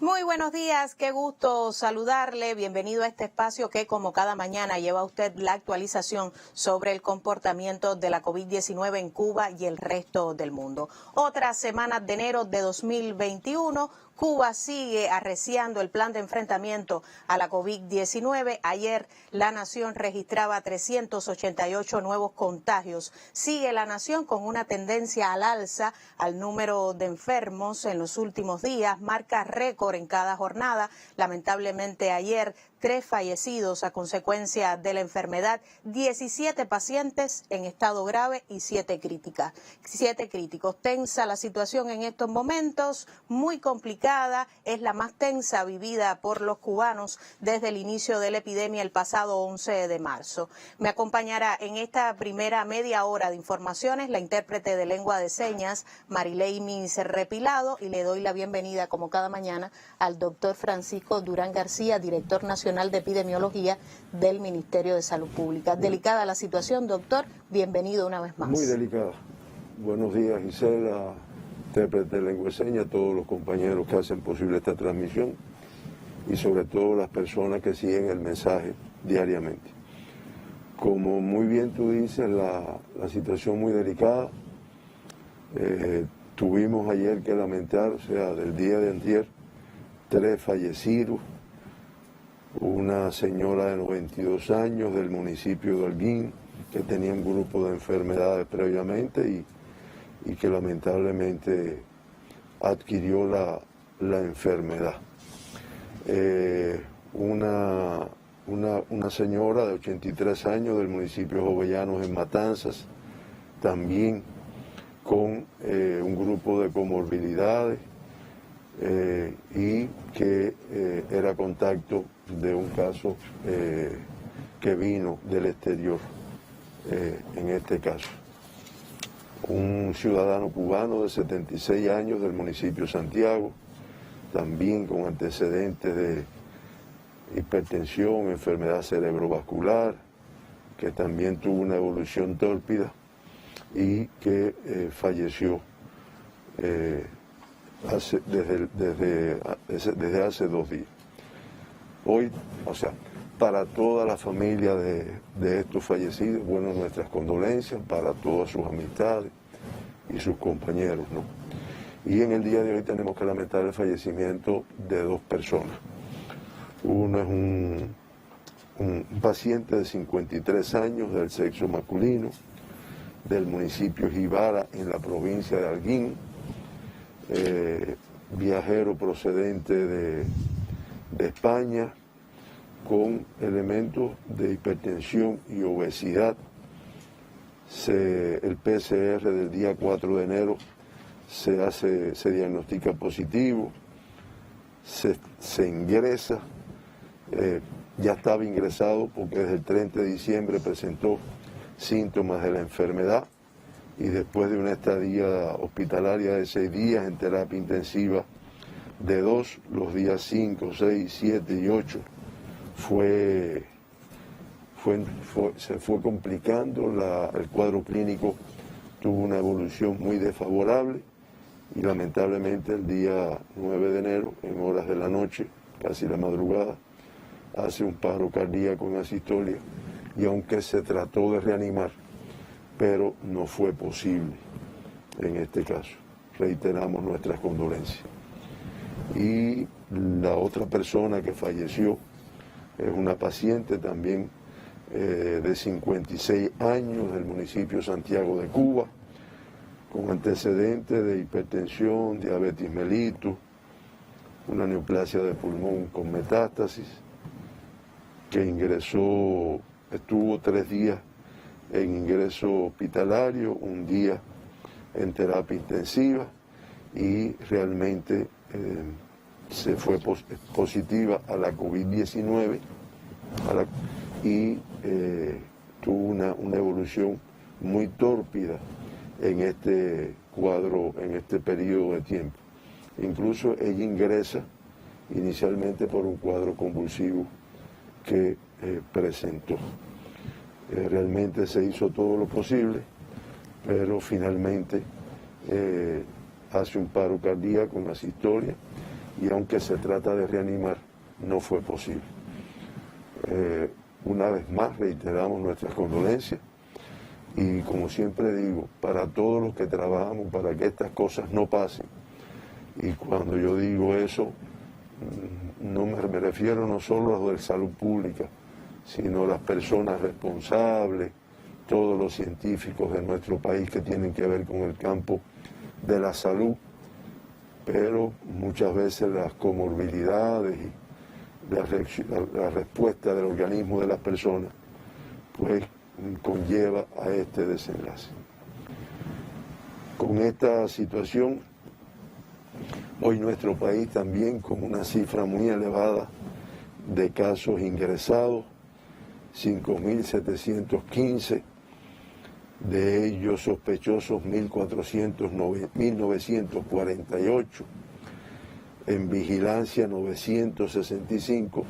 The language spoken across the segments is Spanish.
Muy buenos días, qué gusto saludarle. Bienvenido a este espacio que, como cada mañana, lleva a usted la actualización sobre el comportamiento de la COVID-19 en Cuba y el resto del mundo. Otra semana de enero de 2021. Cuba sigue arreciando el plan de enfrentamiento a la COVID-19. Ayer la nación registraba 388 nuevos contagios. Sigue la nación con una tendencia al alza al número de enfermos en los últimos días. Marca récord en cada jornada. Lamentablemente ayer 3 fallecidos a consecuencia de la enfermedad, 17 pacientes en estado grave y 7 críticos. Tensa la situación en estos momentos, muy complicada, es la más tensa vivida por los cubanos desde el inicio de la epidemia el pasado 11 de marzo. Me acompañará en esta primera media hora de informaciones la intérprete de lengua de señas, Marilei Repilado, y le doy la bienvenida, como cada mañana, al doctor Francisco Durán García, director nacional de Epidemiología del Ministerio de Salud Pública. Delicada la situación, doctor. Bienvenido una vez más. Muy delicada. Buenos días, Gisela, intérprete de lengua de señas, todos los compañeros que hacen posible esta transmisión y sobre todo las personas que siguen el mensaje diariamente. Como muy bien tú dices, la situación muy delicada. Tuvimos ayer que lamentar, o sea, del día de antier, 3 fallecidos. Una señora de 92 años del municipio de Holguín que tenía un grupo de enfermedades previamente y que lamentablemente adquirió la enfermedad. Una señora de 83 años del municipio de Jovellanos en Matanzas, también con un grupo de comorbilidades y que era contacto de un caso que vino del exterior, en este caso. Un ciudadano cubano de 76 años del municipio de Santiago, también con antecedentes de hipertensión, enfermedad cerebrovascular, que también tuvo una evolución tórpida y que falleció desde hace 2 días. Hoy, o sea, para toda la familia de estos fallecidos, bueno, nuestras condolencias para todas sus amistades y sus compañeros, ¿no? Y en el día de hoy tenemos que lamentar el fallecimiento de 2 personas. Uno es un paciente de 53 años del sexo masculino, del municipio Jibara, en la provincia de Holguín, viajero procedente de España, con elementos de hipertensión y obesidad. El PCR del día 4 de enero se diagnostica positivo, se ingresa, ya estaba ingresado porque desde el 30 de diciembre presentó síntomas de la enfermedad y después de una estadía hospitalaria de 6 días en terapia intensiva de 2, los días 5, 6, 7 y 8, se fue complicando, el cuadro clínico tuvo una evolución muy desfavorable y lamentablemente el día 9 de enero, en horas de la noche, casi la madrugada, hace un paro cardíaco en asistolia y aunque se trató de reanimar, pero no fue posible en este caso. Reiteramos nuestras condolencias. Y la otra persona que falleció es una paciente también de 56 años del municipio de Santiago de Cuba, con antecedentes de hipertensión, diabetes mellitus, una neoplasia de pulmón con metástasis, que estuvo 3 días en ingreso hospitalario, 1 día en terapia intensiva y realmente se fue positiva a la COVID-19 y tuvo una evolución muy tórpida en este cuadro, en este periodo de tiempo. Incluso ella ingresa inicialmente por un cuadro convulsivo que presentó. Realmente se hizo todo lo posible, pero finalmente hace un paro cardíaco en asistolia y aunque se trata de reanimar, no fue posible. Una vez más reiteramos nuestras condolencias y, como siempre digo, para todos los que trabajamos para que estas cosas no pasen, y cuando yo digo eso, no me refiero no solo a los de salud pública, sino a las personas responsables, todos los científicos de nuestro país que tienen que ver con el campo de la salud, pero muchas veces las comorbilidades y la respuesta del organismo de las personas, pues conlleva a este desenlace. Con esta situación, hoy nuestro país también con una cifra muy elevada de casos ingresados, 5.715, de ellos sospechosos 1.948, en vigilancia 965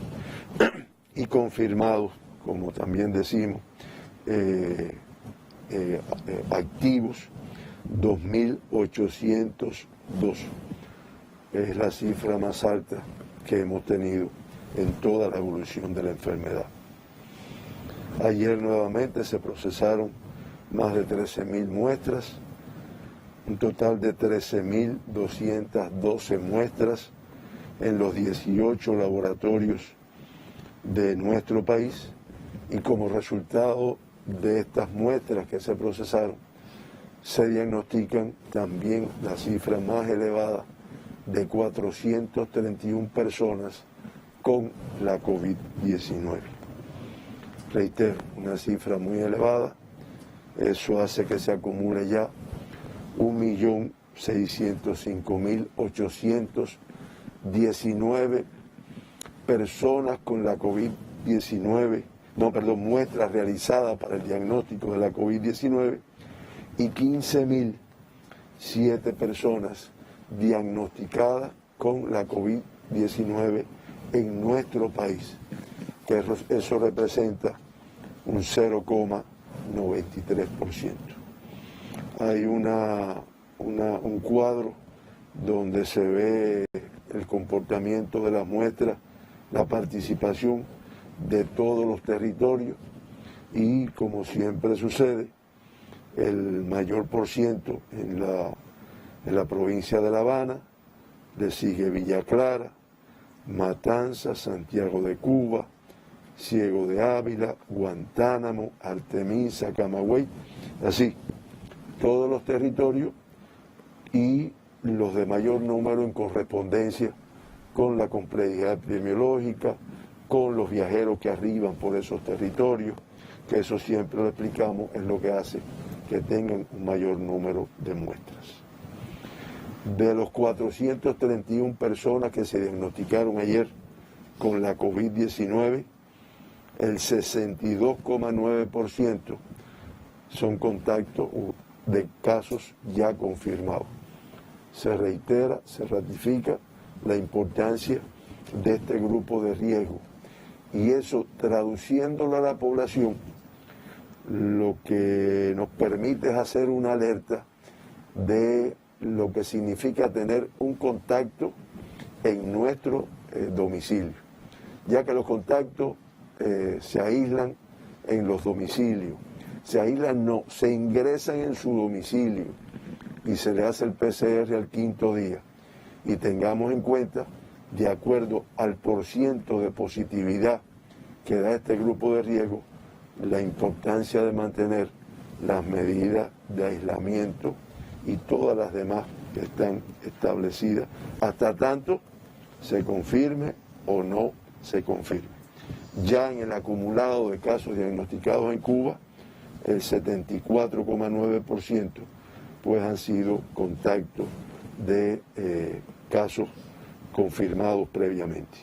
y confirmados, como también decimos, activos 2.802. Es la cifra más alta que hemos tenido en toda la evolución de la enfermedad. Ayer nuevamente se procesaron más de 13.000 muestras, un total de 13.212 muestras en los 18 laboratorios de nuestro país, y como resultado de estas muestras que se procesaron, se diagnostican también la cifra más elevada de 431 personas con la COVID-19. Reitero, una cifra muy elevada. Eso hace que se acumule ya 1.605.819 personas con la COVID-19, muestras realizadas para el diagnóstico de la COVID-19, y 15.007 personas diagnosticadas con la COVID-19 en nuestro país, que eso representa un 0,93%. Hay un cuadro donde se ve el comportamiento de las muestras, la participación de todos los territorios, y como siempre sucede, el mayor por ciento en la provincia de La Habana, le sigue Villa Clara, Matanzas, Santiago de Cuba, Ciego de Ávila, Guantánamo, Artemisa, Camagüey, así, todos los territorios, y los de mayor número en correspondencia con la complejidad epidemiológica, con los viajeros que arriban por esos territorios, que eso siempre lo explicamos, es lo que hace que tengan un mayor número de muestras. De los 431 personas que se diagnosticaron ayer con la COVID-19, el 62,9% son contactos de casos ya confirmados. Se reitera, se ratifica la importancia de este grupo de riesgo, y eso, traduciéndolo a la población, lo que nos permite es hacer una alerta de lo que significa tener un contacto en nuestro domicilio, ya que los contactos se aíslan en los domicilios, se ingresan en su domicilio y se le hace el PCR al 5.º día, y tengamos en cuenta, de acuerdo al porciento de positividad que da este grupo de riesgo, la importancia de mantener las medidas de aislamiento y todas las demás que están establecidas, hasta tanto se confirme o no se confirme. Ya en el acumulado de casos diagnosticados en Cuba, el 74,9% pues han sido contactos de casos confirmados previamente.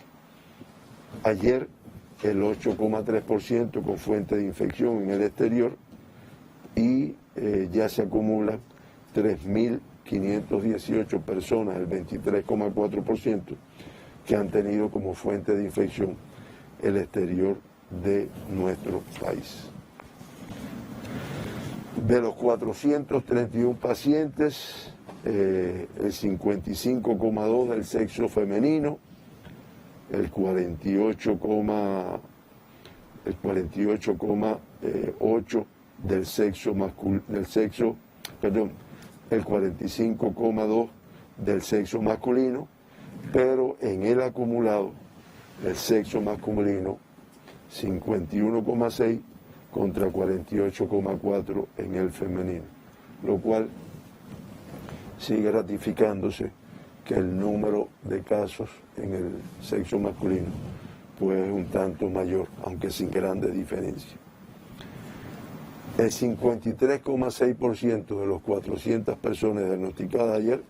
Ayer el 8,3% con fuente de infección en el exterior, y ya se acumulan 3.518 personas, el 23,4%, que han tenido como fuente de infección el exterior de nuestro país. De los 431 pacientes, el 55,2% del sexo femenino, el 48,8% el 45,2% del sexo masculino, pero en el acumulado el sexo masculino 51,6% contra 48,4% en el femenino, lo cual sigue ratificándose que el número de casos en el sexo masculino pues es un tanto mayor, aunque sin grandes diferencias. El 53,6% de los 400 personas diagnosticadas ayer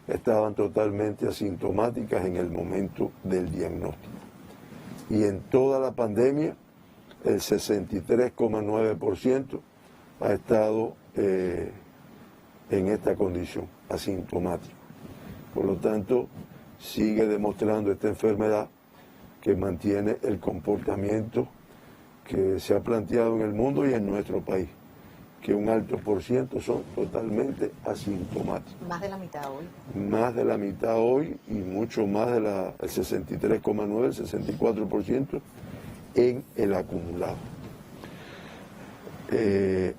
estaban totalmente asintomáticas en el momento del diagnóstico. Y en toda la pandemia, el 63,9% ha estado en esta condición, asintomático. Por lo tanto, sigue demostrando esta enfermedad que mantiene el comportamiento que se ha planteado en el mundo y en nuestro país, que un alto por ciento son totalmente asintomáticos. Más de la mitad hoy. Más de la mitad hoy y mucho más del 63,9%, el 64% en el acumulado.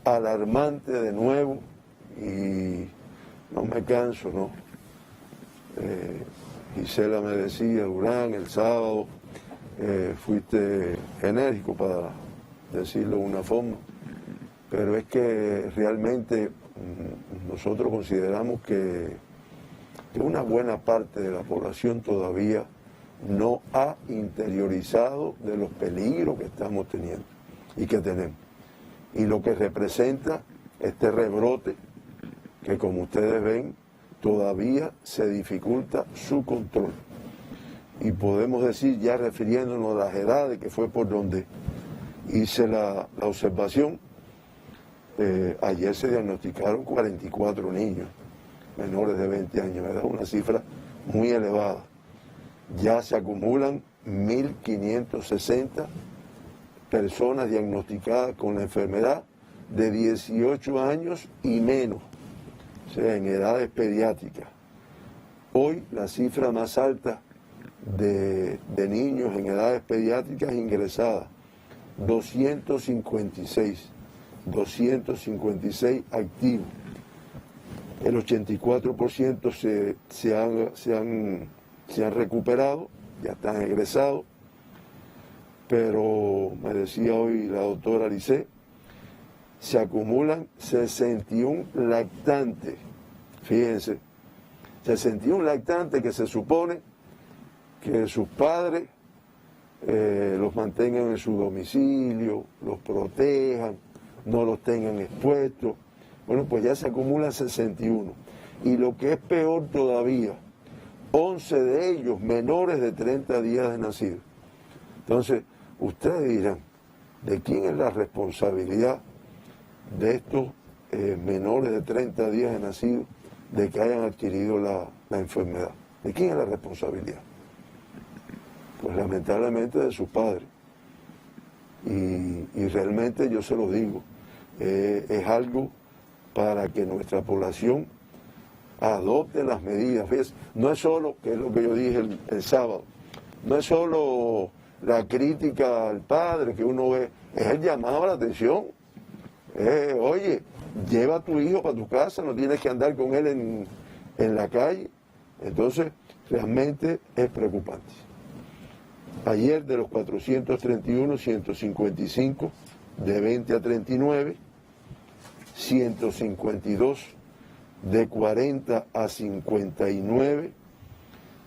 Alarmante de nuevo, y no me canso, ¿no? Gisela me decía, Durán, el sábado fuiste enérgico, para decirlo de una forma, pero es que realmente nosotros consideramos que una buena parte de la población todavía no ha interiorizado de los peligros que estamos teniendo y que tenemos. Y lo que representa este rebrote, que como ustedes ven, todavía se dificulta su control. Y podemos decir, ya refiriéndonos a las edades, que fue por donde hice la observación, ayer se diagnosticaron 44 niños menores de 20 años, es una cifra muy elevada. Ya se acumulan 1.560 personas diagnosticadas con la enfermedad de 18 años y menos, o sea, en edades pediátricas. Hoy la cifra más alta de niños en edades pediátricas ingresadas, 256 activos. El 84% se han recuperado, ya están egresados, pero me decía hoy la doctora Lisset, se acumulan 61 lactantes, fíjense, 61 lactantes que se supone que sus padres los mantengan en su domicilio, los protejan, no los tengan expuestos. Bueno, pues ya se acumulan 61. Y lo que es peor todavía, 11 de ellos menores de 30 días de nacido. Entonces, ustedes dirán, ¿de quién es la responsabilidad de estos menores de 30 días de nacido de que hayan adquirido la enfermedad? ¿De quién es la responsabilidad? Pues lamentablemente de sus padres. Y realmente yo se lo digo, es algo para que nuestra población adopte las medidas. ¿Ves? No es solo, que es lo que yo dije el sábado, no es solo la crítica al padre que uno ve, es el llamado a la atención. Oye, lleva a tu hijo para tu casa, no tienes que andar con él en la calle. Entonces, realmente es preocupante. Ayer de los 431, 155 de 20 a 39, 152 de 40 a 59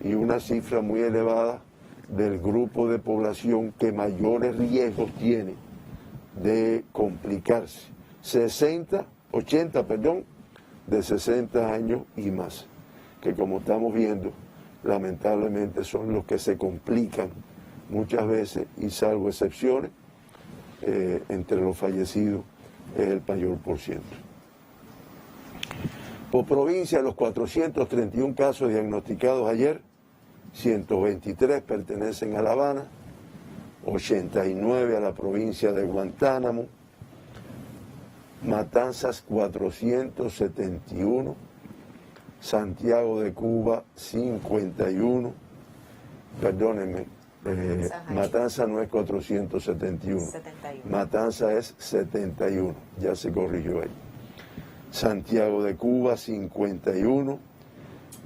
y una cifra muy elevada del grupo de población que mayores riesgos tiene de complicarse. 80 de 60 años y más, que como estamos viendo, lamentablemente son los que se complican muchas veces y salvo excepciones, entre los fallecidos es el mayor por ciento. Por provincia, de los 431 casos diagnosticados ayer, 123 pertenecen a La Habana, 89 a la provincia de Guantánamo, Matanzas 471, Santiago de Cuba 51, perdónenme, Matanza no es 471, 71. Matanza es 71, ya se corrigió ahí. Santiago de Cuba 51,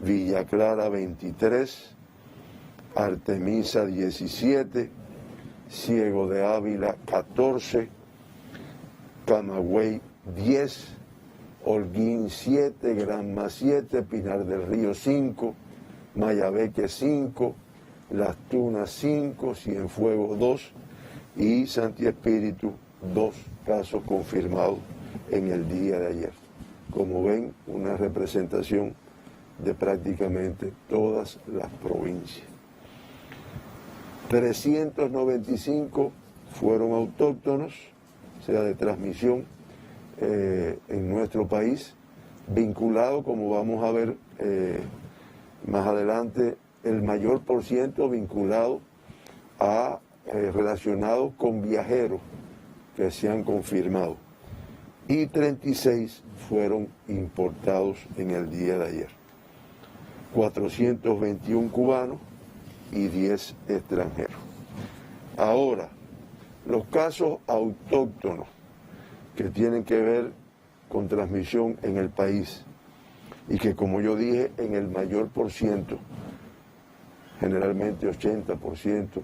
Villa Clara 23, Artemisa 17, Ciego de Ávila 14, Camagüey 10, Holguín 7, Granma 7, Pinar del Río 5, Mayabeque 5, Las Tunas 5, Cienfuegos 2 y Santi Espíritu 2 casos confirmados en el día de ayer. Como ven, una representación de prácticamente todas las provincias. 395 fueron autóctonos, o sea, de transmisión en nuestro país, vinculado, como vamos a ver más adelante, el mayor por ciento vinculado a relacionados con viajeros que se han confirmado. Y 36 fueron importados en el día de ayer. 421 cubanos y 10 extranjeros. Ahora, los casos autóctonos que tienen que ver con transmisión en el país y que, como yo dije, en el mayor por ciento, generalmente 80%,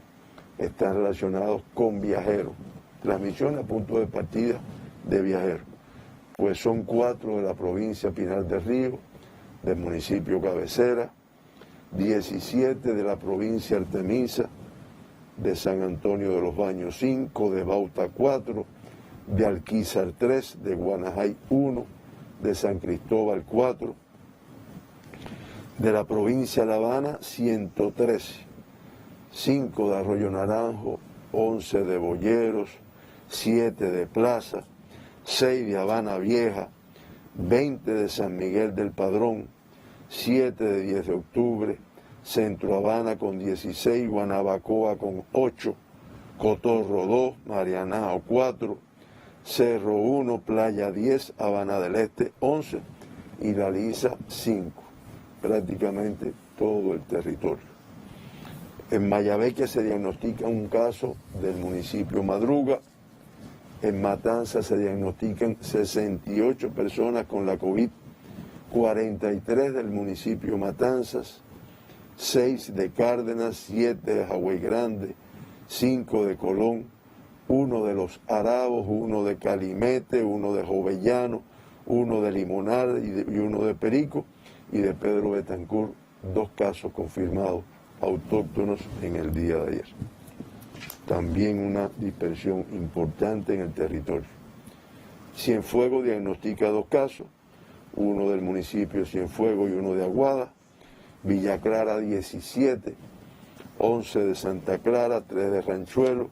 están relacionados con viajeros. Transmisión a punto de partida de viajeros. Pues son 4 de la provincia Pinar del Río, del municipio Cabecera, 17 de la provincia Artemisa, de San Antonio de los Baños 5, de Bauta 4, de Alquizar 3, de Guanajay 1, de San Cristóbal 4, de la provincia La Habana 113, 5 de Arroyo Naranjo, 11 de Boyeros, 7 de Plaza, 6 de Habana Vieja, 20 de San Miguel del Padrón, 7 de 10 de octubre, Centro Habana con 16, Guanabacoa con 8, Cotorro 2, Marianao 4, Cerro 1, Playa 10, Habana del Este 11 y La Lisa 5, prácticamente todo el territorio. En Mayabeque se diagnostica un caso del municipio Madruga. En Matanza se diagnostican 68 personas con la COVID, 43 del municipio Matanzas, 6 de Cárdenas, 7 de Jagüey Grande, 5 de Colón, 1 de Los Arabos, 1 de Calimete, 1 de Jovellano, 1 de Limonar y 1 de Perico, y de Pedro Betancur, 2 casos confirmados autóctonos en el día de ayer. También una dispersión importante en el territorio. Cienfuegos diagnostica 2 casos, uno del municipio Cienfuegos y uno de Aguada. Villa Clara 17, 11 de Santa Clara, 3 de Ranchuelo,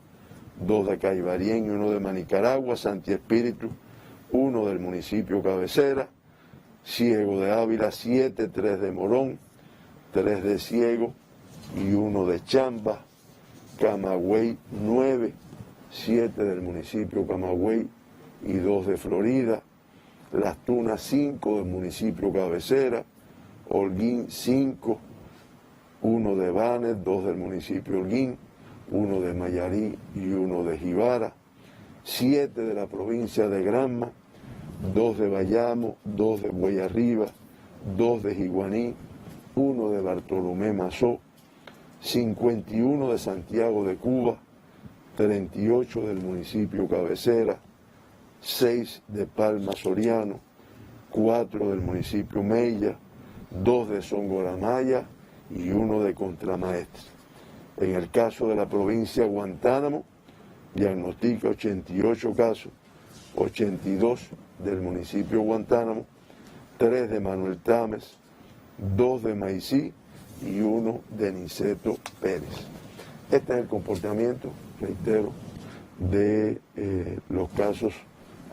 2 de Caibarien y 1 de Manicaragua. Santi Espíritu, 1 del municipio Cabecera. Ciego de Ávila 7, 3 de Morón, 3 de Ciego y 1 de Chamba. Camagüey 9, 7 del municipio Camagüey y 2 de Florida. Las Tunas 5 del municipio Cabecera. Holguín 5, 1 de Banes, 2 del municipio Holguín, 1 de Mayarí y 1 de Jibara. 7 de la provincia de Granma, 2 de Bayamo, 2 de Bueyarriba, 2 de Jiguaní, 1 de Bartolomé Mazó, 51 de Santiago de Cuba, 38 del municipio Cabecera, 6 de Palma Soriano, 4 del municipio Mella, 2 de Songoramaya y 1 de Contramaestre. En el caso de la provincia Guantánamo, diagnostica 88 casos, 82 del municipio Guantánamo, 3 de Manuel Tames, 2 de Maicí y 1 de Niceto Pérez. Este es el comportamiento, reitero, de los casos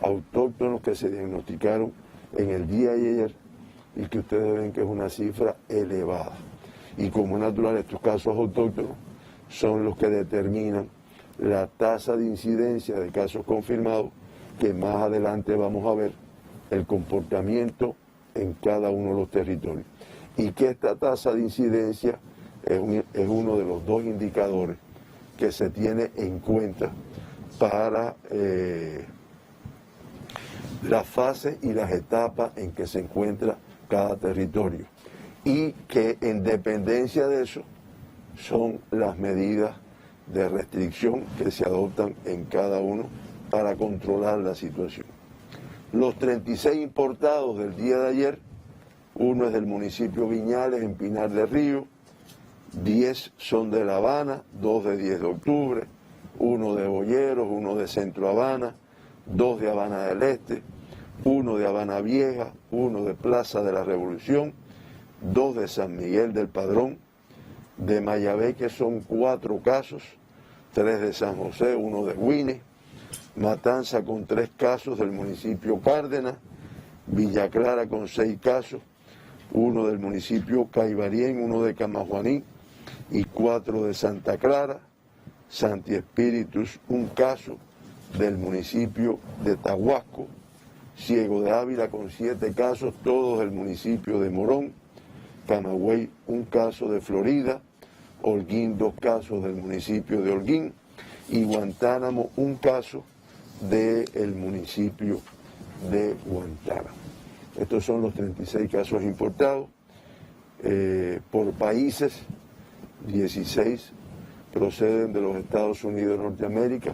autóctonos que se diagnosticaron en el día de ayer y que ustedes ven que es una cifra elevada. Y como es natural, estos casos autóctonos son los que determinan la tasa de incidencia de casos confirmados, que más adelante vamos a ver el comportamiento en cada uno de los territorios. y que esta tasa de incidencia es uno de los dos indicadores que se tiene en cuenta para las fases y las etapas en que se encuentra cada territorio, y que en dependencia de eso son las medidas de restricción que se adoptan en cada uno para controlar la situación. Los 36 importados del día de ayer, uno es del municipio Viñales, en Pinar del Río, 10 son de La Habana, 2 de 10 de octubre, 1 de Boyeros, 1 de Centro Habana, 2 de Habana del Este, 1 de Habana Vieja, 1 de Plaza de la Revolución, 2 de San Miguel del Padrón, de Mayabeque son 4 casos, 3 de San José, 1 de Huine, Matanza con 3 casos del municipio Cárdenas, Villa Clara con 6 casos, 1 del municipio Caibarien, 1 de Camajuaní y 4 de Santa Clara, Santi Espíritus, 1 caso del municipio de Tahuasco, Ciego de Ávila con 7 casos, todos del municipio de Morón, Camagüey 1 caso de Florida, Holguín 2 casos del municipio de Holguín y Guantánamo 1 caso del municipio de Guantánamo. Estos son los 36 casos importados. Por países, 16 proceden de los Estados Unidos de Norteamérica.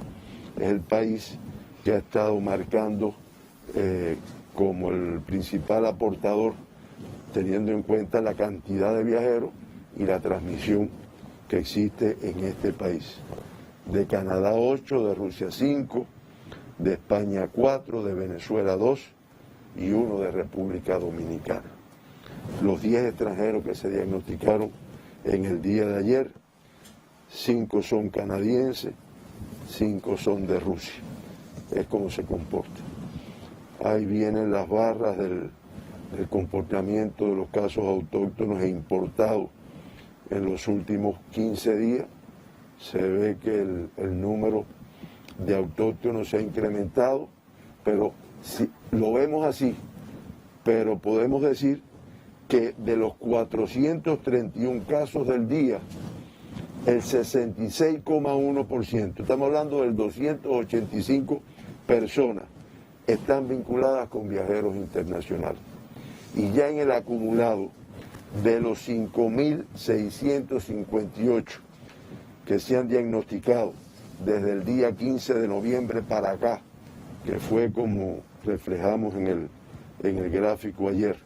Es el país que ha estado marcando como el principal aportador, teniendo en cuenta la cantidad de viajeros y la transmisión que existe en este país. De Canadá 8, de Rusia 5, de España 4, de Venezuela 2 y 1 de República Dominicana. Los 10 extranjeros que se diagnosticaron en el día de ayer, 5 son canadienses, 5 son de Rusia. Es como se comporta. Ahí vienen las barras del comportamiento de los casos autóctonos e importados en los últimos 15 días. Se ve que el número de autóctonos se ha incrementado, pero si lo vemos así, pero podemos decir que de los 431 casos del día, el 66,1%, estamos hablando del 285 personas, están vinculadas con viajeros internacionales. Y ya en el acumulado de los 5.658 que se han diagnosticado desde el día 15 de noviembre para acá, que fue como reflejamos en el gráfico ayer,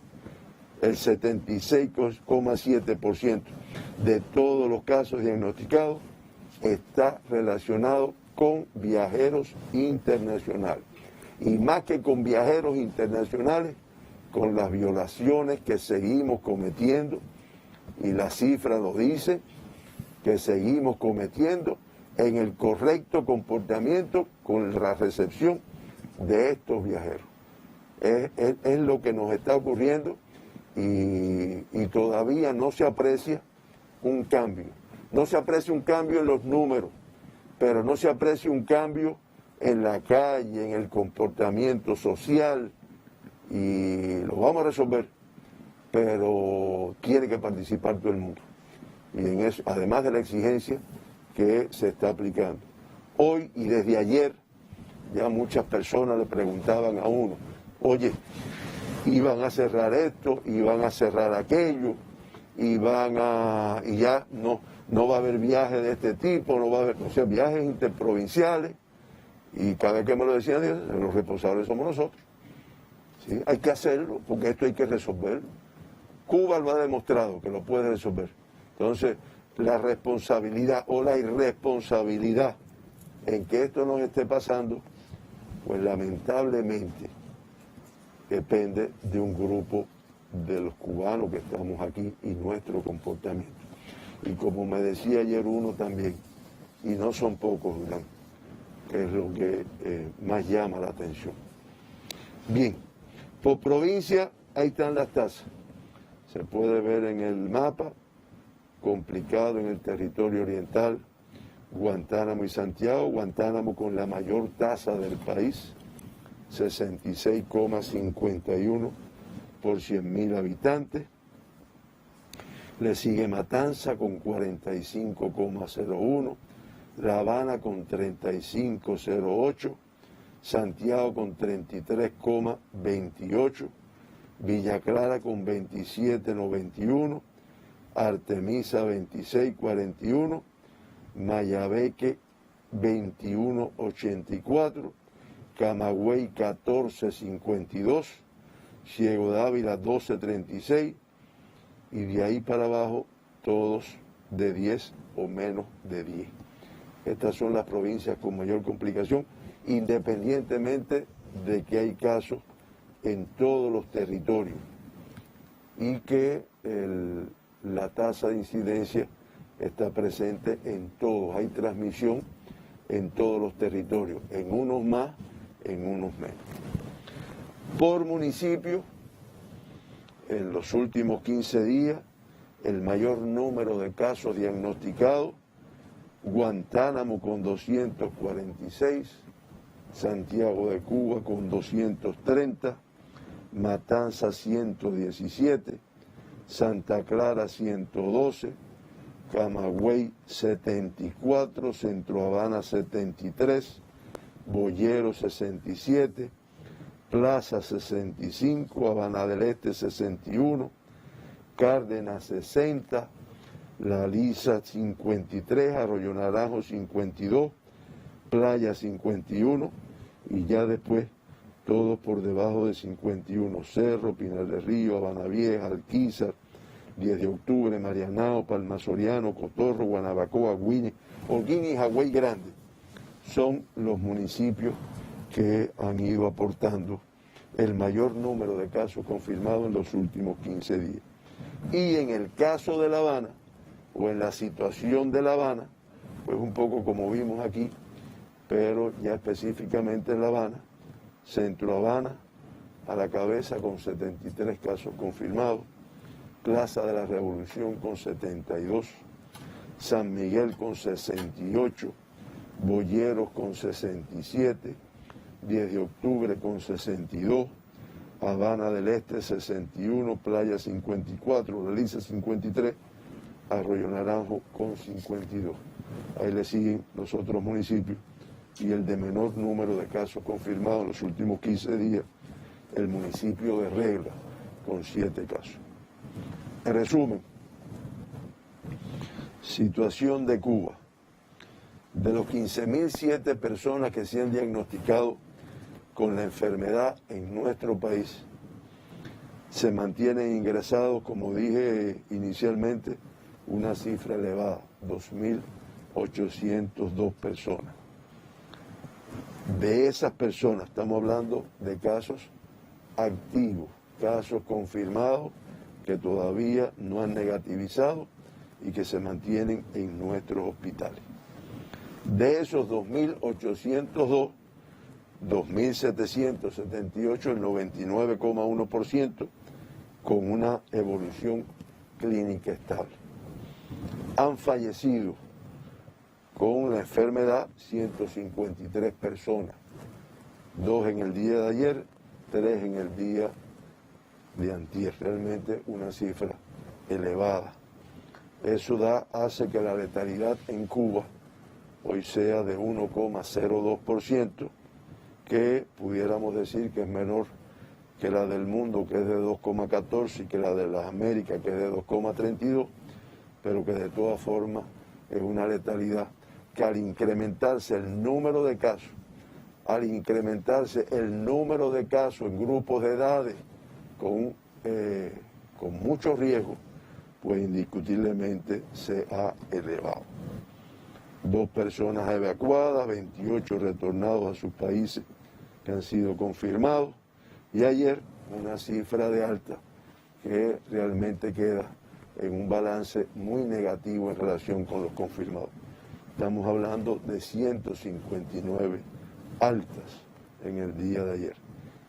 el 76,7% de todos los casos diagnosticados está relacionado con viajeros internacionales. Y más que con viajeros internacionales, con las violaciones que seguimos cometiendo, y la cifra lo dice, que seguimos cometiendo en el correcto comportamiento con la recepción de estos viajeros. Es lo que nos está ocurriendo y todavía no se aprecia un cambio. No se aprecia un cambio en los números, pero no se aprecia un cambio en la calle, en el comportamiento social, y lo vamos a resolver, pero tiene que participar todo el mundo. Y en eso, además de la exigencia que se está aplicando. Hoy y desde ayer, ya muchas personas le preguntaban a uno, oye, iban a cerrar esto, iban a cerrar aquello, y ya no va a haber viajes de este tipo, no va a haber, o sea, viajes interprovinciales, y cada vez que me lo decían, los responsables somos nosotros. ¿Sí? Hay que hacerlo, porque esto hay que resolverlo. Cuba lo ha demostrado que lo puede resolver. Entonces, la responsabilidad o la irresponsabilidad en que esto nos esté pasando, pues lamentablemente depende de un grupo de los cubanos que estamos aquí y nuestro comportamiento. Y como me decía ayer uno también, y no son pocos, Durán, que es lo que más llama la atención. Bien, por provincia, ahí están las tasas. Se puede ver en el mapa, complicado en el territorio oriental, Guantánamo y Santiago. Guantánamo con la mayor tasa del país, 66,51 por 100.000 habitantes. Le sigue Matanza con 45,01, La Habana con 35,08, Santiago con 33,28, Villa Clara con 27,91, Artemisa 26,41, Mayabeque 21,84, Camagüey 14,52, Ciego Dávila 12,36 y de ahí para abajo todos de 10 o menos de 10. Estas son las provincias con mayor complicación, independientemente de que hay casos en todos los territorios y que la tasa de incidencia está presente en todos. Hay transmisión en todos los territorios, en unos más, en unos menos. Por municipio, en los últimos 15 días, el mayor número de casos diagnosticados: Guantánamo con 246, Santiago de Cuba con 230, Matanza 117, Santa Clara 112, Camagüey 74, Centro Habana 73, Boyero 67, Plaza 65, Habana del Este 61, Cárdenas 60, La Lisa 53, Arroyo Naranjo 52, Playa 51 y ya después todos por debajo de 51, Cerro, Pinar del Río, Habana Vieja, Alquizar, 10 de octubre, Marianao, Palma Soriano, Cotorro, Guanabacoa, Guine, Holguín y Jagüey Grande. Son los municipios que han ido aportando el mayor número de casos confirmados en los últimos 15 días. Y en el caso de La Habana, o en la situación de La Habana, pues un poco como vimos aquí, pero ya específicamente en La Habana, Centro Habana a la cabeza con 73 casos confirmados, Plaza de la Revolución con 72, San Miguel con 68, Boyeros con 67, 10 de octubre con 62, Habana del Este 61, Playa 54, La Lisa 53, Arroyo Naranjo con 52. Ahí le siguen los otros municipios y el de menor número de casos confirmados en los últimos 15 días, el municipio de Regla con 7 casos. En resumen, situación de Cuba. De los 15.007 personas que se han diagnosticado con la enfermedad en nuestro país, se mantienen ingresados, como dije inicialmente, una cifra elevada, 2.802 personas. De esas personas estamos hablando de casos activos, casos confirmados que todavía no han negativizado y que se mantienen en nuestros hospitales. De esos 2.802, 2.778, el 99,1%, con una evolución clínica estable. Han fallecido con la enfermedad 153 personas, 2 en el día de ayer, 3 en el día de antier, realmente una cifra elevada. Eso hace que la letalidad en Cuba hoy sea de 1,02%, que pudiéramos decir que es menor que la del mundo, que es de 2,14, y que la de las Américas, que es de 2,32, pero que de todas formas es una letalidad que al incrementarse el número de casos, en grupos de edades con mucho riesgo, pues indiscutiblemente se ha elevado. 2 personas evacuadas, 28 retornados a sus países que han sido confirmados, y ayer una cifra de alta que realmente queda en un balance muy negativo en relación con los confirmados. Estamos hablando de 159 altas en el día de ayer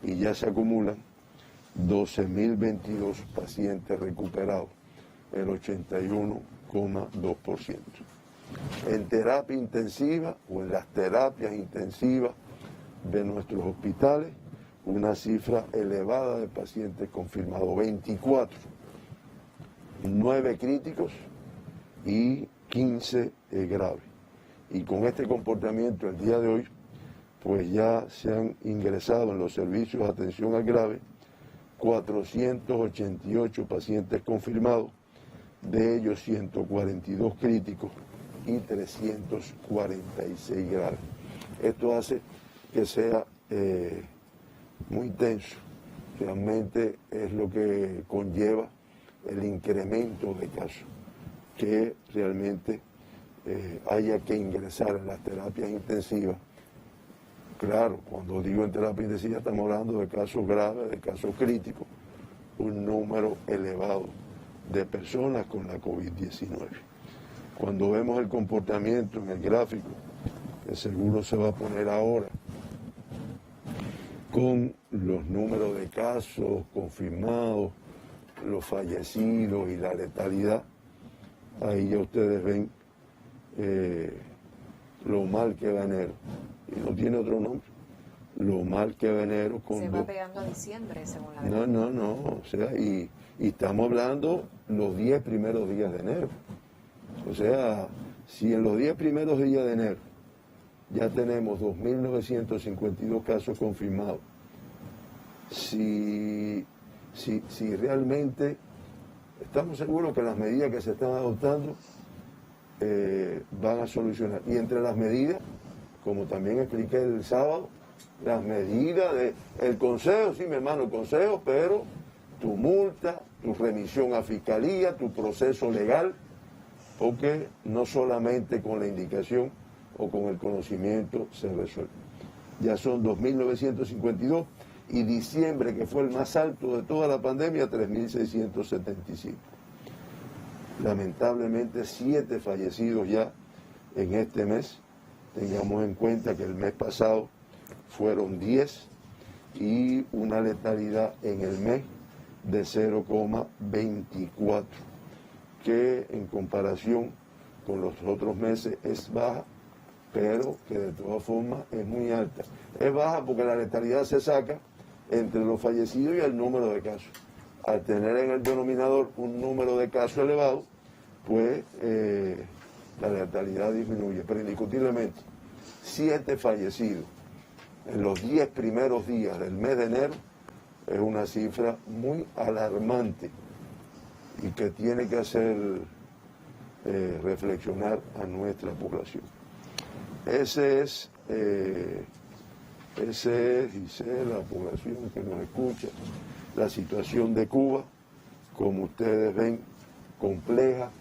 y ya se acumulan 12.022 pacientes recuperados, el 81,2%. En terapia intensiva o en las terapias intensivas de nuestros hospitales, una cifra elevada de pacientes confirmados, 24. 9 críticos y 15 graves. Y con este comportamiento el día de hoy, pues ya se han ingresado en los servicios de atención al grave 488 pacientes confirmados, de ellos 142 críticos y 346 graves. Esto hace que sea muy tenso, realmente es lo que conlleva el incremento de casos, que realmente haya que ingresar en las terapias intensivas. Claro, cuando digo en terapia intensiva estamos hablando de casos graves, de casos críticos, un número elevado de personas con la COVID-19. Cuando vemos el comportamiento en el gráfico, que seguro se va a poner ahora, con los números de casos confirmados, los fallecidos y la letalidad, ahí ya ustedes ven lo mal que va enero. Y no tiene otro nombre. Lo mal que va enero. Se va pegando a diciembre, según la verdad. No. O sea, y estamos hablando los 10 primeros días de enero. O sea, si en los 10 primeros días de enero ya tenemos 2.952 casos confirmados, si realmente estamos seguros que las medidas que se están adoptando van a solucionar. Y entre las medidas, como también expliqué el sábado, las medidas del consejo, sí, mi hermano, el consejo, pero tu multa, tu remisión a fiscalía, tu proceso legal, porque no solamente con la indicación o con el conocimiento se resuelve. Ya son 2.952 y diciembre, que fue el más alto de toda la pandemia, 3.675. Lamentablemente 7 fallecidos ya en este mes. Tengamos en cuenta que el mes pasado fueron 10 y una letalidad en el mes de 0,24, que en comparación con los otros meses es baja, pero que de todas formas es muy alta. Es baja porque la letalidad se saca entre los fallecidos y el número de casos. Al tener en el denominador un número de casos elevado, pues la letalidad disminuye, pero indiscutiblemente 7 fallecidos en los 10 primeros días del mes de enero es una cifra muy alarmante y que tiene que hacer reflexionar a nuestra población. Ese es, Gisela, la población que nos escucha, la situación de Cuba, como ustedes ven, compleja.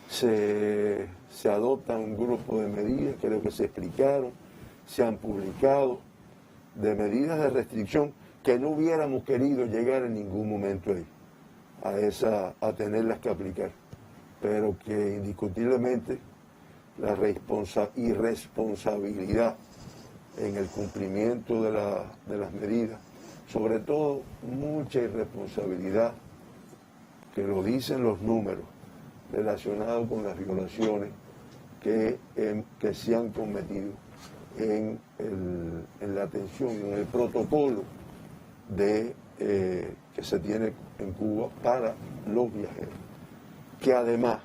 Se adoptan un grupo de medidas, creo que se explicaron, se han publicado, de medidas de restricción que no hubiéramos querido llegar en ningún momento ahí, a tenerlas que aplicar, pero que indiscutiblemente la irresponsabilidad en el cumplimiento de las medidas, sobre todo mucha irresponsabilidad, que lo dicen los números, relacionado con las violaciones que se han cometido en la atención, en el protocolo que se tiene en Cuba para los viajeros. Que además,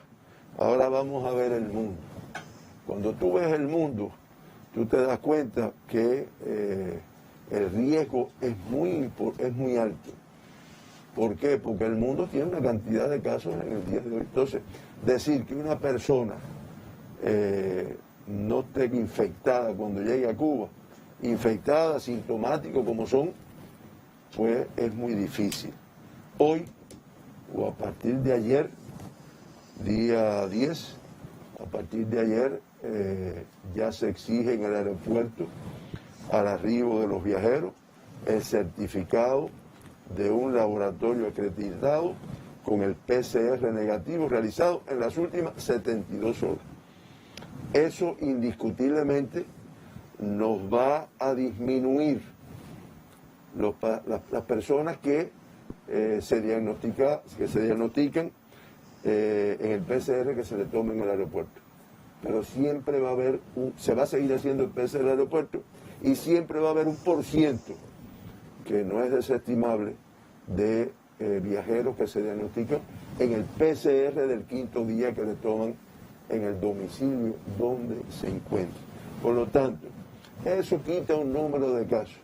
ahora vamos a ver el mundo. Cuando tú ves el mundo, tú te das cuenta que el riesgo es muy alto. ¿Por qué? Porque el mundo tiene una cantidad de casos en el día de hoy. Entonces, decir que una persona no esté infectada cuando llegue a Cuba, infectada, sintomático como son, pues es muy difícil. Hoy, o a partir de ayer, día 10, a partir de ayer ya se exige en el aeropuerto, al arribo de los viajeros, el certificado de un laboratorio acreditado con el PCR negativo realizado en las últimas 72 horas. Eso indiscutiblemente nos va a disminuir las personas que se diagnostican en el PCR que se le tome en el aeropuerto. Pero siempre va a haber se va a seguir haciendo el PCR en el aeropuerto y siempre va a haber un % que no es desestimable de viajeros que se diagnostican en el PCR del quinto día que le toman en el domicilio donde se encuentra. Por lo tanto, eso quita un número de casos,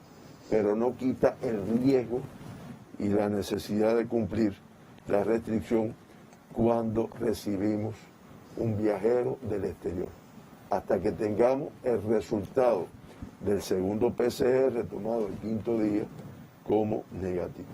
pero no quita el riesgo y la necesidad de cumplir la restricción cuando recibimos un viajero del exterior, hasta que tengamos el resultado del segundo PCR tomado el quinto día como negativo.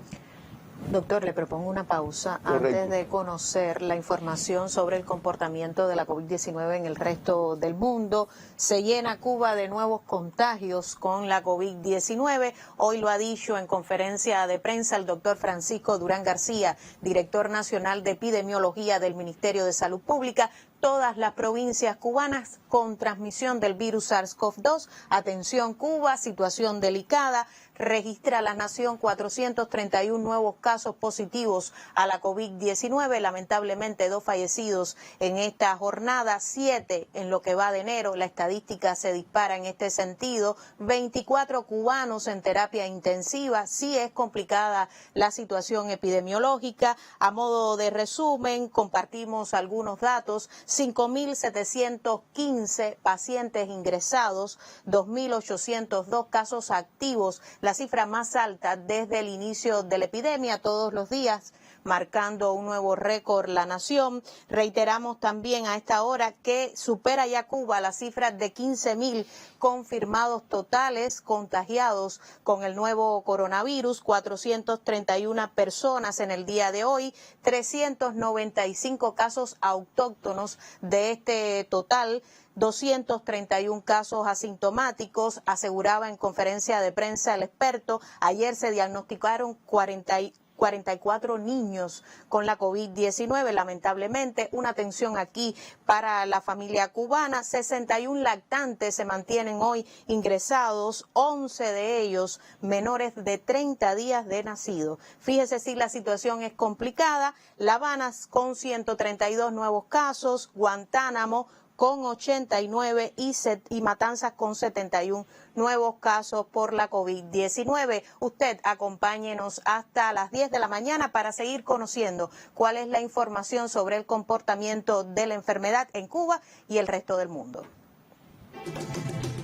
Doctor, le propongo una pausa. Correcto. Antes de conocer la información sobre el comportamiento de la COVID-19 en el resto del mundo. Se llena Cuba de nuevos contagios con la COVID-19. Hoy lo ha dicho en conferencia de prensa el doctor Francisco Durán García, director nacional de epidemiología del Ministerio de Salud Pública. Todas las provincias cubanas con transmisión del virus SARS-CoV-2. Atención Cuba, situación delicada. Registra la nación 431 nuevos casos positivos a la COVID-19. Lamentablemente 2 fallecidos en esta jornada, 7 en lo que va de enero. La estadística se dispara en este sentido. 24 cubanos en terapia intensiva. Sí es complicada la situación epidemiológica. A modo de resumen, compartimos algunos datos. 5.715 pacientes ingresados, 2.802 casos activos, la cifra más alta desde el inicio de la epidemia, todos los días marcando un nuevo récord la nación. Reiteramos también a esta hora que supera ya Cuba la cifra de 15.000 confirmados totales contagiados con el nuevo coronavirus, 431 personas en el día de hoy, 395 casos autóctonos de este total, 231 casos asintomáticos, aseguraba en conferencia de prensa el experto. Ayer se diagnosticaron 44 niños con la COVID-19, lamentablemente. Una atención aquí para la familia cubana. 61 lactantes se mantienen hoy ingresados, 11 de ellos menores de 30 días de nacido. Fíjese si la situación es complicada. La Habana con 132 nuevos casos, Guantánamo con 89 y Matanzas con 71 nuevos casos por la COVID-19. Usted acompáñenos hasta las 10 de la mañana para seguir conociendo cuál es la información sobre el comportamiento de la enfermedad en Cuba y el resto del mundo.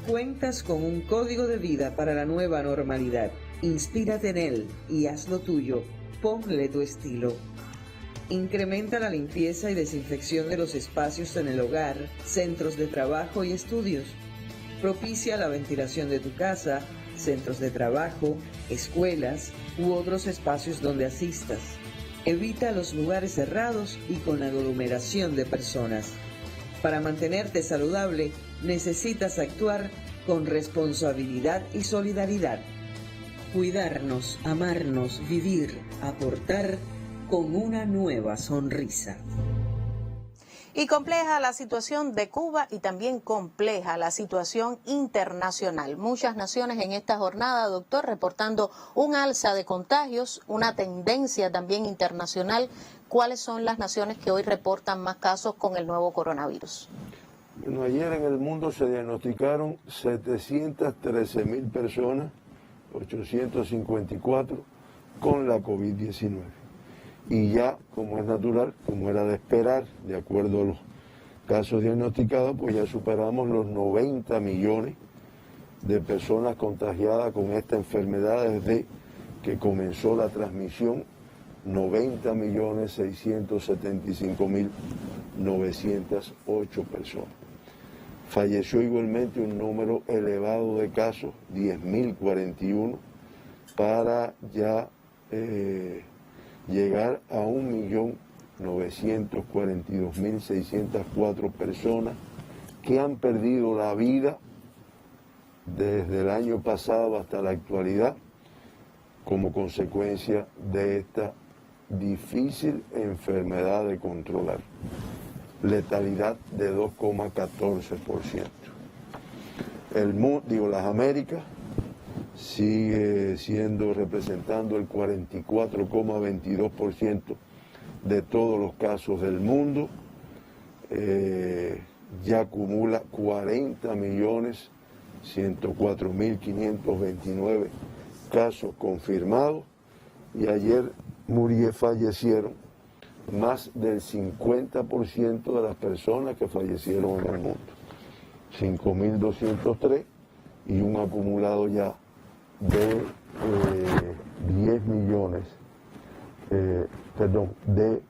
Cuentas con un código de vida para la nueva normalidad. Inspírate en él y hazlo tuyo. Ponle tu estilo. Incrementa la limpieza y desinfección de los espacios en el hogar, centros de trabajo y estudios. Propicia la ventilación de tu casa, centros de trabajo, escuelas u otros espacios donde asistas. Evita los lugares cerrados y con aglomeración de personas. Para mantenerte saludable, necesitas actuar con responsabilidad y solidaridad. Cuidarnos, amarnos, vivir, aportar con una nueva sonrisa. Y compleja la situación de Cuba y también compleja la situación internacional. Muchas naciones en esta jornada, doctor, reportando un alza de contagios, una tendencia también internacional. ¿Cuáles son las naciones que hoy reportan más casos con el nuevo coronavirus? Bueno, ayer en el mundo se diagnosticaron 713.000 personas, 854, con la COVID-19. Y ya, como es natural, como era de esperar, de acuerdo a los casos diagnosticados, pues ya superamos los 90 millones de personas contagiadas con esta enfermedad desde que comenzó la transmisión, 90.675.908 personas. Falleció igualmente un número elevado de casos, 10.041, para ya llegar a 1.942.604 personas que han perdido la vida desde el año pasado hasta la actualidad como consecuencia de esta difícil enfermedad de controlar. Letalidad de 2,14%. Las Américas sigue representando el 44,22% de todos los casos del mundo. Ya acumula 40.104.529 casos confirmados y ayer fallecieron más del 50% de las personas que fallecieron en el mundo. 5.203 y un acumulado ya de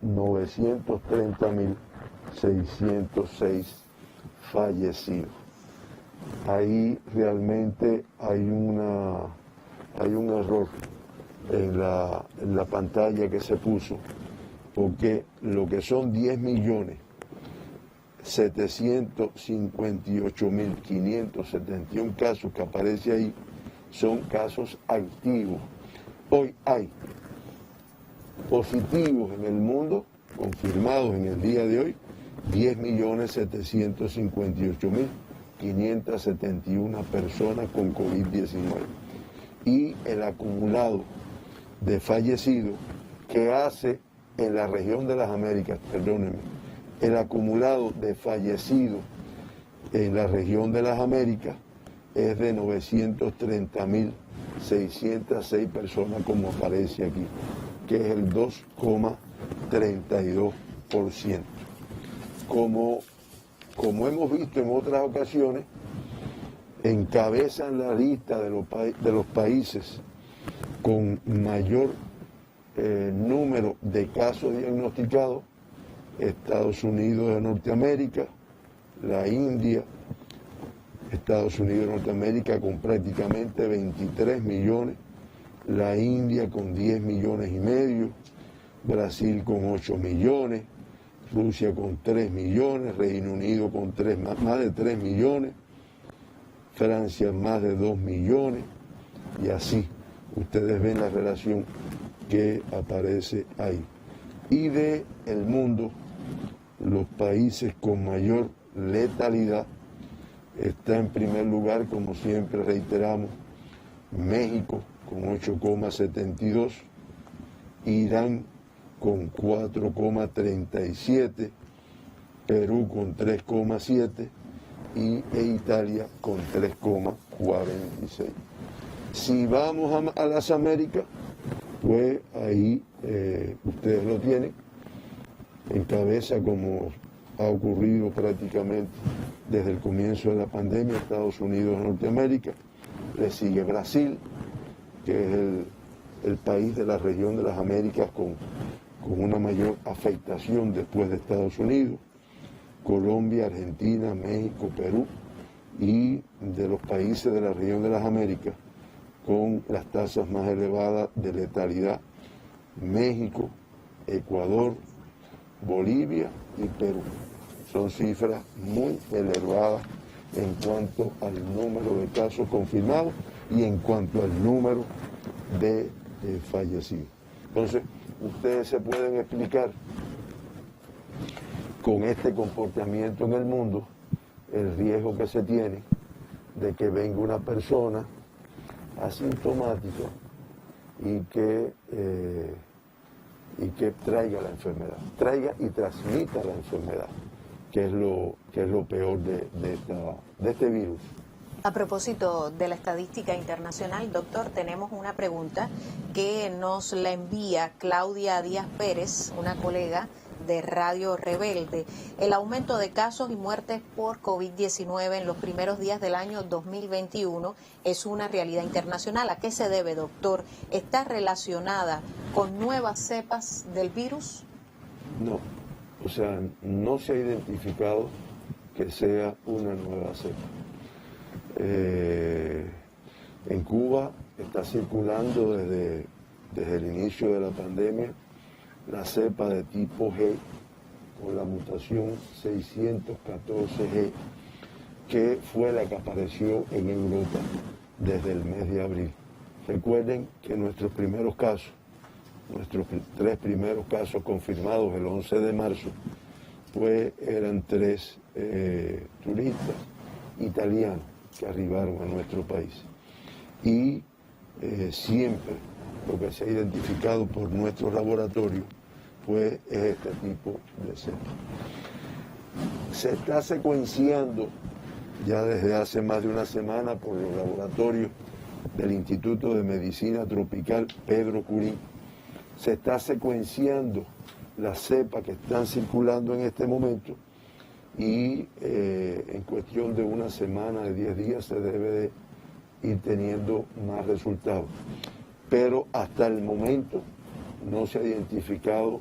930.606 fallecidos. Ahí realmente hay un error en la pantalla que se puso, porque lo que son 10.758.571 casos que aparece ahí son casos activos. Hoy hay positivos en el mundo, confirmados en el día de hoy, 10.758.571 personas con COVID-19. Y el acumulado de fallecidos que hace en la región de las Américas, perdónenme, el acumulado de fallecidos en la región de las Américas es de 930.606 personas, como aparece aquí, que es el 2,32%. Como hemos visto en otras ocasiones, encabezan la lista de los países con mayor número de casos diagnosticados: Estados Unidos de Norteamérica, la India, Estados Unidos de Norteamérica con prácticamente 23 millones, la India con 10 millones y medio, Brasil con 8 millones, Rusia con 3 millones, Reino Unido con más de 3 millones, Francia más de 2 millones, y así ustedes ven la relación que aparece ahí. Y de el mundo, los países con mayor letalidad, está en primer lugar, como siempre reiteramos, México con 8,72, Irán con 4,37, Perú con 3,7 e Italia con 3,46. Si vamos a las Américas, pues ahí ustedes lo tienen, encabeza, como ha ocurrido prácticamente desde el comienzo de la pandemia, Estados Unidos de Norteamérica, le sigue Brasil, que es el país de la región de las Américas con una mayor afectación después de Estados Unidos, Colombia, Argentina, México, Perú, y de los países de la región de las Américas con las tasas más elevadas de letalidad, México, Ecuador, Bolivia y Perú. Son cifras muy elevadas en cuanto al número de casos confirmados y en cuanto al número de fallecidos. Entonces, ustedes se pueden explicar con este comportamiento en el mundo el riesgo que se tiene de que venga una persona asintomática y que traiga la enfermedad, traiga y transmita la enfermedad, que es lo peor de este virus. A propósito de la estadística internacional, doctor, tenemos una pregunta que nos la envía Claudia Díaz Pérez, una colega de Radio Rebelde. El aumento de casos y muertes por COVID-19 en los primeros días del año 2021 es una realidad internacional. ¿A qué se debe, doctor? ¿Está relacionada con nuevas cepas del virus? No, o sea, no se ha identificado que sea una nueva cepa. En Cuba está circulando desde el inicio de la pandemia la cepa de tipo G con la mutación 614G, que fue la que apareció en Europa desde el mes de abril. Recuerden que nuestros primeros casos, nuestros 3 primeros casos confirmados el 11 de marzo, pues eran 3 turistas italianos que arribaron a nuestro país. Y siempre lo que se ha identificado por nuestros laboratorios pues es este tipo de cepa. Se está secuenciando ya desde hace más de una semana por los laboratorios del Instituto de Medicina Tropical Pedro Curí. se está secuenciando las cepas que están circulando en este momento y en cuestión de una semana, de 10 días, se debe de ir teniendo más resultados. Pero hasta el momento no se ha identificado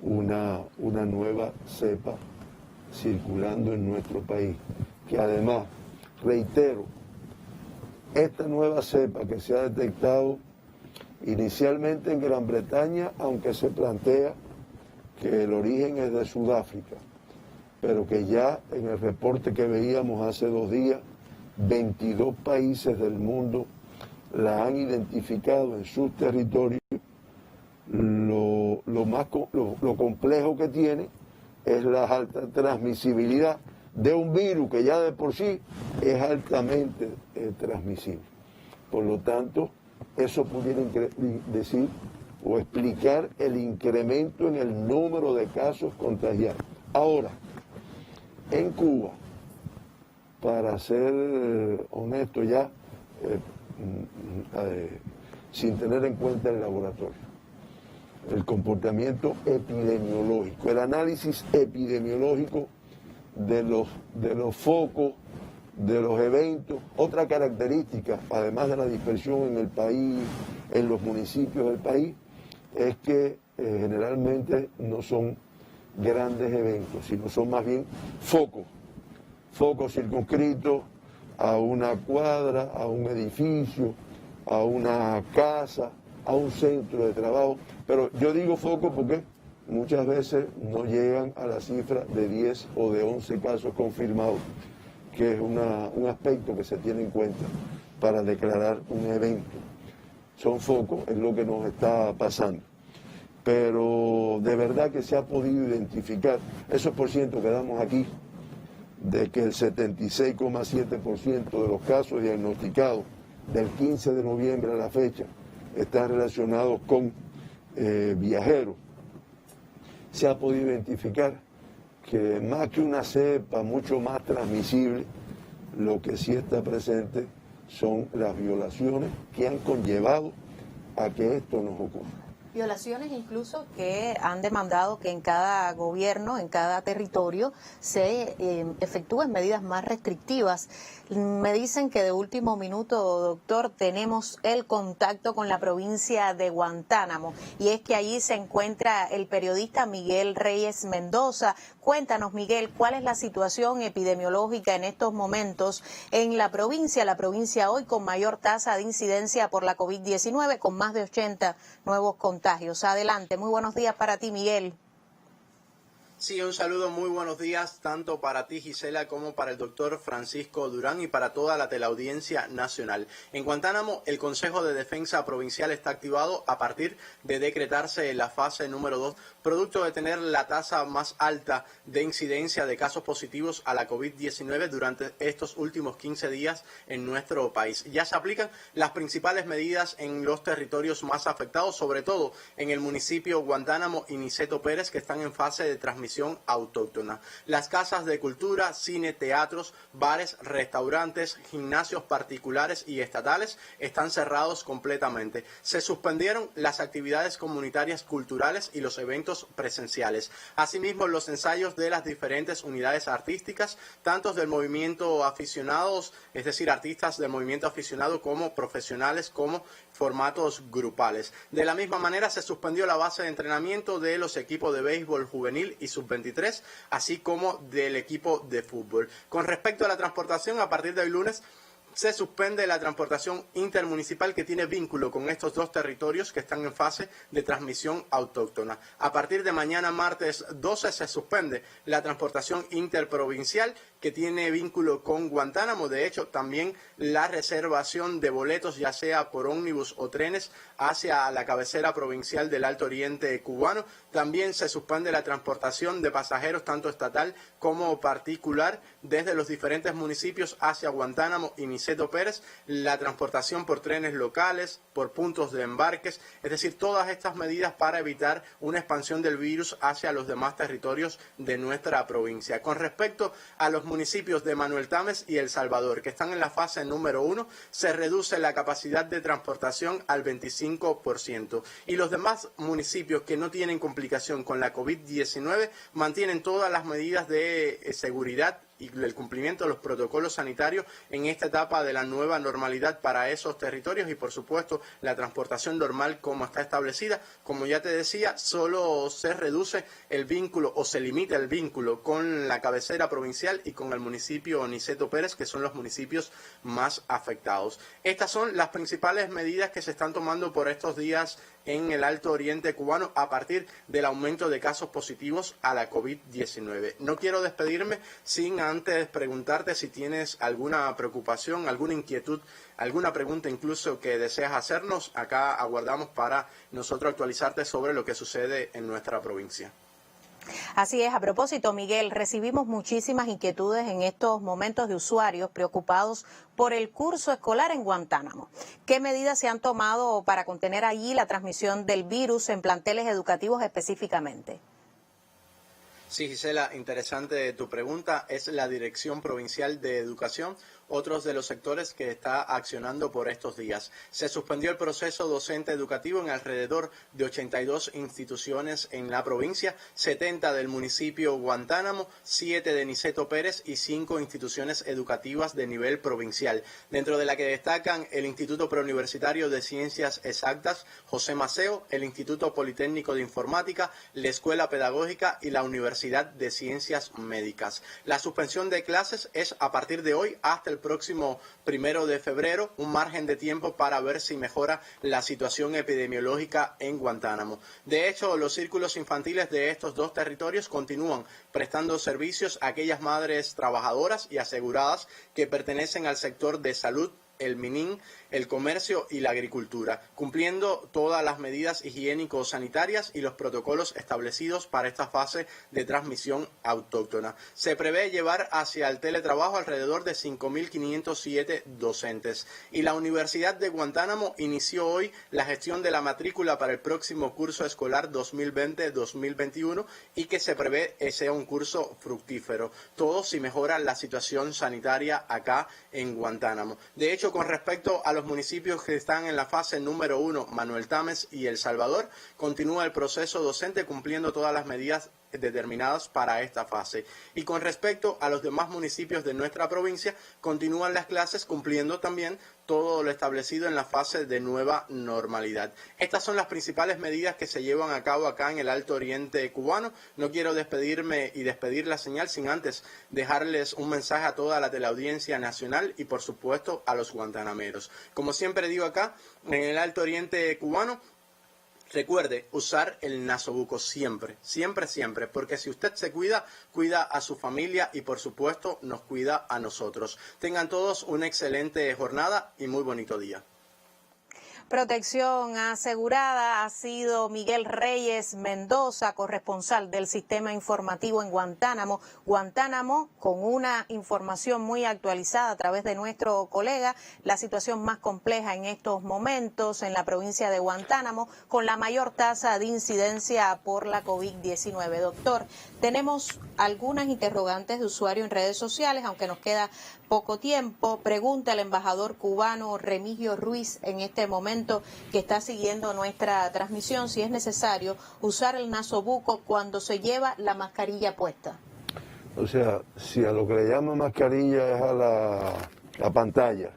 una nueva cepa circulando en nuestro país, que además, reitero, esta nueva cepa que se ha detectado inicialmente en Gran Bretaña, aunque se plantea que el origen es de Sudáfrica, pero que ya en el reporte que veíamos hace 2 días, 22 países del mundo la han identificado en sus territorios. Lo complejo que tiene es la alta transmisibilidad de un virus que ya de por sí es altamente transmisible. Por lo tanto, eso pudiera decir o explicar el incremento en el número de casos contagiados. Ahora, en Cuba, para ser honesto ya, sin tener en cuenta el laboratorio, el comportamiento epidemiológico, el análisis epidemiológico de los focos, de los eventos. Otra característica, además de la dispersión en el país, en los municipios del país, es que generalmente no son grandes eventos, sino son más bien focos circunscritos a una cuadra, a un edificio, a una casa, a un centro de trabajo. Pero yo digo foco porque muchas veces no llegan a la cifra de 10 o de 11 casos confirmados, que es un aspecto que se tiene en cuenta para declarar un evento. Son focos, es lo que nos está pasando. Pero de verdad que se ha podido identificar, esos porcientos que damos aquí, de que el 76,7% de los casos diagnosticados del 15 de noviembre a la fecha están relacionados con viajeros. Se ha podido identificar que más que una cepa mucho más transmisible, lo que sí está presente son las violaciones que han conllevado a que esto nos ocurra. Violaciones incluso que han demandado que en cada gobierno, en cada territorio, se efectúen medidas más restrictivas. Me dicen que de último minuto, doctor, tenemos el contacto con la provincia de Guantánamo, y es que allí se encuentra el periodista Miguel Reyes Mendoza. Cuéntanos, Miguel, ¿cuál es la situación epidemiológica en estos momentos en la provincia hoy con mayor tasa de incidencia por la COVID-19, con más de 80 nuevos contagios? Adelante, muy buenos días para ti, Miguel. Sí, un saludo, muy buenos días, tanto para ti, Gisela, como para el doctor Francisco Durán y para toda la teleaudiencia nacional. En Guantánamo, el Consejo de Defensa Provincial está activado a partir de decretarse la fase número 2, producto de tener la tasa más alta de incidencia de casos positivos a la COVID-19 durante estos últimos 15 días en nuestro país. Ya se aplican las principales medidas en los territorios más afectados, sobre todo en el municipio Guantánamo y Niceto Pérez, que están en fase de transmisión autóctona. Las casas de cultura, cine, teatros, bares, restaurantes, gimnasios particulares y estatales están cerrados completamente. Se suspendieron las actividades comunitarias culturales y los eventos presenciales. Asimismo, los ensayos de las diferentes unidades artísticas, tanto del movimiento aficionados, es decir, artistas del movimiento aficionado, como profesionales, como formatos grupales. De la misma manera, se suspendió la base de entrenamiento de los equipos de béisbol juvenil y sub-23, así como del equipo de fútbol. Con respecto a la transportación, a partir de hoy lunes, se suspende la transportación intermunicipal que tiene vínculo con estos dos territorios que están en fase de transmisión autóctona. A partir de mañana, martes 12, se suspende la transportación interprovincial que tiene vínculo con Guantánamo. De hecho, también la reservación de boletos, ya sea por ómnibus o trenes, hacia la cabecera provincial del Alto Oriente cubano. También se suspende la transportación de pasajeros, tanto estatal como particular, desde los diferentes municipios hacia Guantánamo y Niceto Pérez, la transportación por trenes locales, por puntos de embarques, es decir, todas estas medidas para evitar una expansión del virus hacia los demás territorios de nuestra provincia. Con respecto a los municipios de Manuel Tames y El Salvador, que están en la fase número 1, se reduce la capacidad de transportación al 25%. Y los demás municipios que no tienen complicación con la COVID-19 mantienen todas las medidas de seguridad y el cumplimiento de los protocolos sanitarios en esta etapa de la nueva normalidad para esos territorios y, por supuesto, la transportación normal como está establecida. Como ya te decía, solo se reduce el vínculo o se limita el vínculo con la cabecera provincial y con el municipio Niceto Pérez, que son los municipios más afectados. Estas son las principales medidas que se están tomando por estos días en el Alto Oriente cubano a partir del aumento de casos positivos a la COVID-19. No quiero despedirme sin antes preguntarte si tienes alguna preocupación, alguna inquietud, alguna pregunta incluso que deseas hacernos. Acá aguardamos para nosotros actualizarte sobre lo que sucede en nuestra provincia. Así es. A propósito, Miguel, recibimos muchísimas inquietudes en estos momentos de usuarios preocupados por el curso escolar en Guantánamo. ¿Qué medidas se han tomado para contener allí la transmisión del virus en planteles educativos específicamente? Sí, Gisela, interesante tu pregunta. Es la Dirección Provincial de Educación, otros de los sectores que está accionando por estos días. Se suspendió el proceso docente educativo en alrededor de 82 instituciones en la provincia, 70 del municipio Guantánamo, 7 de Niceto Pérez y 5 instituciones educativas de nivel provincial, dentro de la que destacan el Instituto Preuniversitario de Ciencias Exactas José Maceo, el Instituto Politécnico de Informática, la Escuela Pedagógica y la Universidad de Ciencias Médicas. La suspensión de clases es a partir de hoy hasta el próximo 1 de febrero, un margen de tiempo para ver si mejora la situación epidemiológica en Guantánamo. De hecho, los círculos infantiles de estos dos territorios continúan prestando servicios a aquellas madres trabajadoras y aseguradas que pertenecen al sector de salud, el MININ, el comercio y la agricultura, cumpliendo todas las medidas higiénico-sanitarias y los protocolos establecidos para esta fase de transmisión autóctona. Se prevé llevar hacia el teletrabajo alrededor de 5.507 docentes. Y la Universidad de Guantánamo inició hoy la gestión de la matrícula para el próximo curso escolar 2020-2021 y que se prevé sea un curso fructífero. Todo si mejora la situación sanitaria acá en Guantánamo. De hecho, con respecto a los municipios que están en la fase número 1, Manuel Tames y El Salvador, continúa el proceso docente cumpliendo todas las medidas determinadas para esta fase. Y con respecto a los demás municipios de nuestra provincia, continúan las clases cumpliendo también todo lo establecido en la fase de nueva normalidad. Estas son las principales medidas que se llevan a cabo acá en el Alto Oriente cubano. No quiero despedirme y despedir la señal sin antes dejarles un mensaje a toda la teleaudiencia nacional y por supuesto a los guantanameros. Como siempre digo acá, en el Alto Oriente cubano, recuerde usar el nasobuco siempre, siempre, siempre, porque si usted se cuida, cuida a su familia y por supuesto nos cuida a nosotros. Tengan todos una excelente jornada y muy bonito día. Protección asegurada ha sido Miguel Reyes Mendoza, corresponsal del Sistema Informativo en Guantánamo. Guantánamo, con una información muy actualizada a través de nuestro colega, la situación más compleja en estos momentos en la provincia de Guantánamo, con la mayor tasa de incidencia por la COVID-19. Doctor, tenemos algunas interrogantes de usuario en redes sociales, aunque nos queda poco tiempo. Pregunta el embajador cubano Remigio Ruiz en este momento que está siguiendo nuestra transmisión si es necesario usar el nasobuco cuando se lleva la mascarilla puesta. O sea, si a lo que le llaman mascarilla es a la pantalla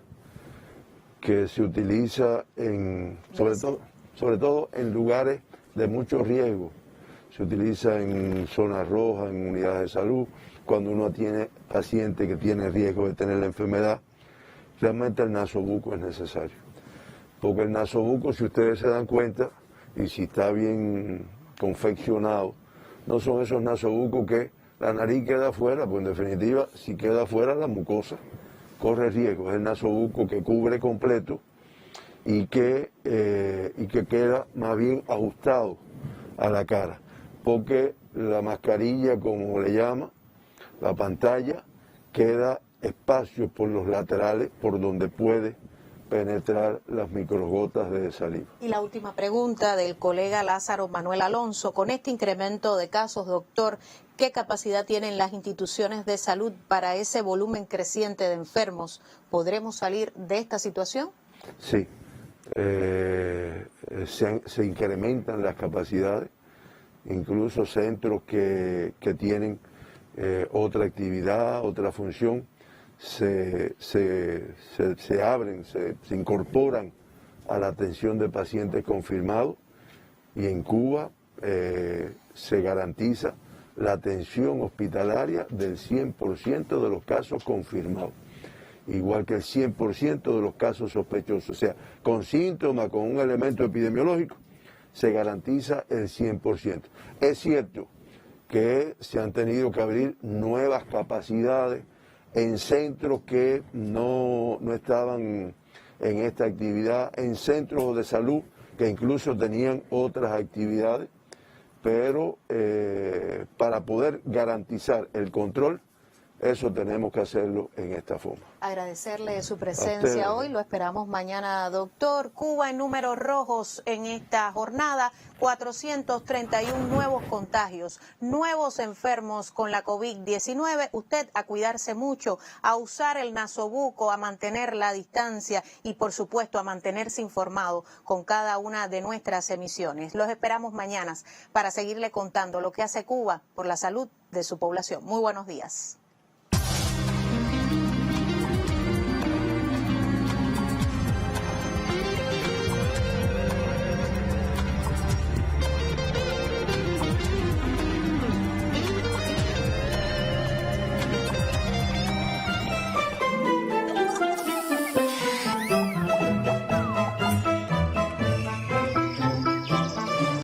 que se utiliza sobre todo en lugares de mucho riesgo, se utiliza en zonas rojas, en unidades de salud, cuando uno tiene paciente que tiene riesgo de tener la enfermedad, realmente el nasobuco es necesario. Porque el nasobuco, si ustedes se dan cuenta, y si está bien confeccionado, no son esos nasobucos que la nariz queda afuera, pues en definitiva, si queda afuera la mucosa corre riesgo. Es el nasobuco que cubre completo y que queda más bien ajustado a la cara. porque la mascarilla, como le llama, la pantalla, queda espacio por los laterales por donde puede penetrar las microgotas de saliva. Y la última pregunta del colega Lázaro Manuel Alonso. Con este incremento de casos, doctor, ¿qué capacidad tienen las instituciones de salud para ese volumen creciente de enfermos? ¿Podremos salir de esta situación? Sí, se incrementan las capacidades, incluso centros que tienen otra actividad, otra función, se abren, se incorporan a la atención de pacientes confirmados, y en Cuba se garantiza la atención hospitalaria del 100% de los casos confirmados, igual que el 100% de los casos sospechosos, o sea, con síntomas, con un elemento epidemiológico, se garantiza el 100%. Es cierto que se han tenido que abrir nuevas capacidades en centros que no estaban en esta actividad, en centros de salud que incluso tenían otras actividades, pero para poder garantizar el control, eso tenemos que hacerlo en esta forma. Agradecerle su presencia hoy, lo esperamos mañana, doctor. Cuba en números rojos en esta jornada, 431 nuevos contagios, nuevos enfermos con la COVID-19. Usted a cuidarse mucho, a usar el nasobuco, a mantener la distancia y por supuesto a mantenerse informado con cada una de nuestras emisiones. Los esperamos mañana para seguirle contando lo que hace Cuba por la salud de su población. Muy buenos días.